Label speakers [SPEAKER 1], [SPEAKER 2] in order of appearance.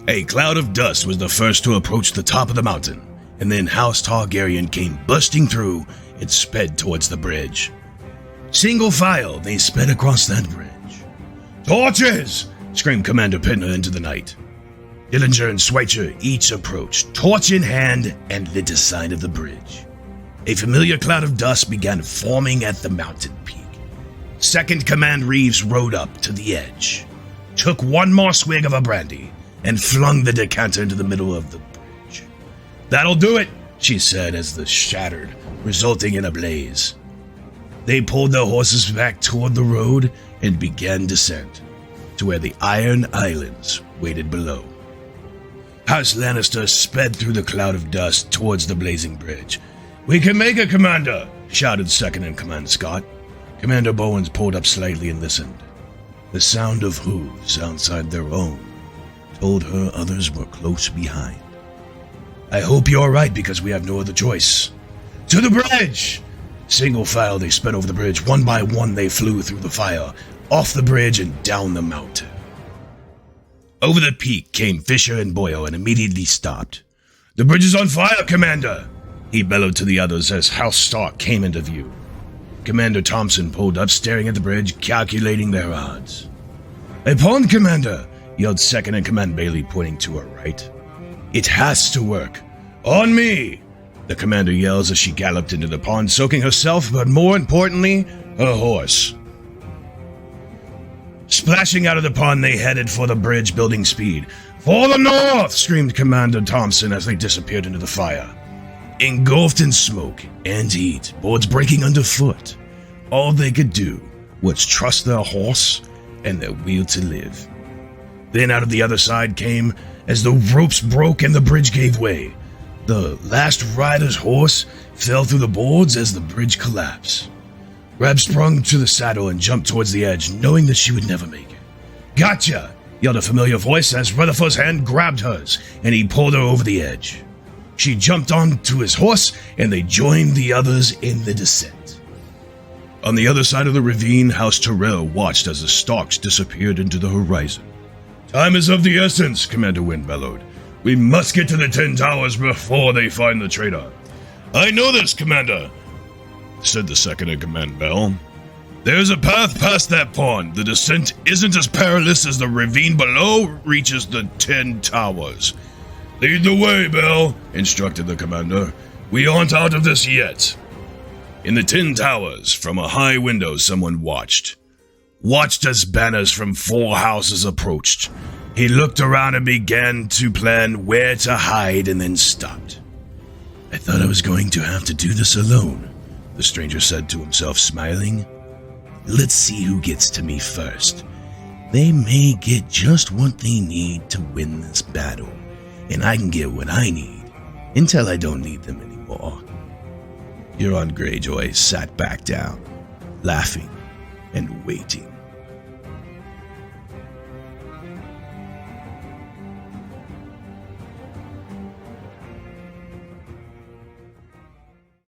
[SPEAKER 1] A cloud of dust was the first to approach the top of the mountain, and then House Targaryen came bursting through and sped towards the bridge. Single file, they sped across that bridge. "Torches!" screamed Commander Pittner into the night. Dillinger and Schweitzer each approached, torch in hand, and lit a side of the bridge. A familiar cloud of dust began forming at the mountain peak. Second Command Reeves rode up to the edge, took one more swig of a brandy, and flung the decanter into the middle of the bridge. "That'll do it," she said as the shattered, resulting in a blaze. They pulled their horses back toward the road and began descent to where the Iron Islands waited below. House Lannister sped through the cloud of dust towards the blazing bridge. "We can make it, Commander!" shouted Second-in-Command Scott. Commander Bowens pulled up slightly and listened. The sound of hooves outside their own told her others were close behind. "I hope you're right, because we have no other choice." "To the bridge!" Single file, they sped over the bridge. One by one, they flew through the fire, off the bridge and down the mountain. Over the peak came Fisher and Boyle and immediately stopped. "The bridge is on fire, Commander!" he bellowed to the others as House Stark came into view. Commander Thompson pulled up, staring at the bridge, calculating their odds. "A pond, Commander!" yelled Second-in-Command Bailey, pointing to her right. "It has to work. On me!" the commander yells as she galloped into the pond, soaking herself, but more importantly, her horse. Splashing out of the pond, they headed for the bridge, building speed. "For the north!" screamed Commander Thompson as they disappeared into the fire. Engulfed in smoke and heat, boards breaking underfoot, all they could do was trust their horse and their will to live. Then out of the other side came as the ropes broke and the bridge gave way. The last rider's horse fell through the boards as the bridge collapsed. Rab sprung to the saddle and jumped towards the edge, knowing that she would never make it. "Gotcha!" yelled a familiar voice as Rutherford's hand grabbed hers, and he pulled her over the edge. She jumped onto his horse, and they joined the others in the descent. On the other side of the ravine, House Tyrell watched as the Starks disappeared into the horizon. "Time is of the essence," Commander Wind bellowed. "We must get to the 10 Towers before they find the traitor." "I know this, Commander," said the Second-in-Command Bell. "There's a path past that pond. The descent isn't as perilous as the ravine below reaches the 10 Towers. "Lead the way, Bell," instructed the commander. "We aren't out of this yet." In the 10 Towers, from a high window, someone watched as banners from 4 houses approached. He looked around and began to plan where to hide and then stopped. "I thought I was going to have to do this alone," the stranger said to himself, smiling. "Let's see who gets to me first. They may get just what they need to win this battle, and I can get what I need until I don't need them anymore." Euron Greyjoy sat back down, laughing and waiting.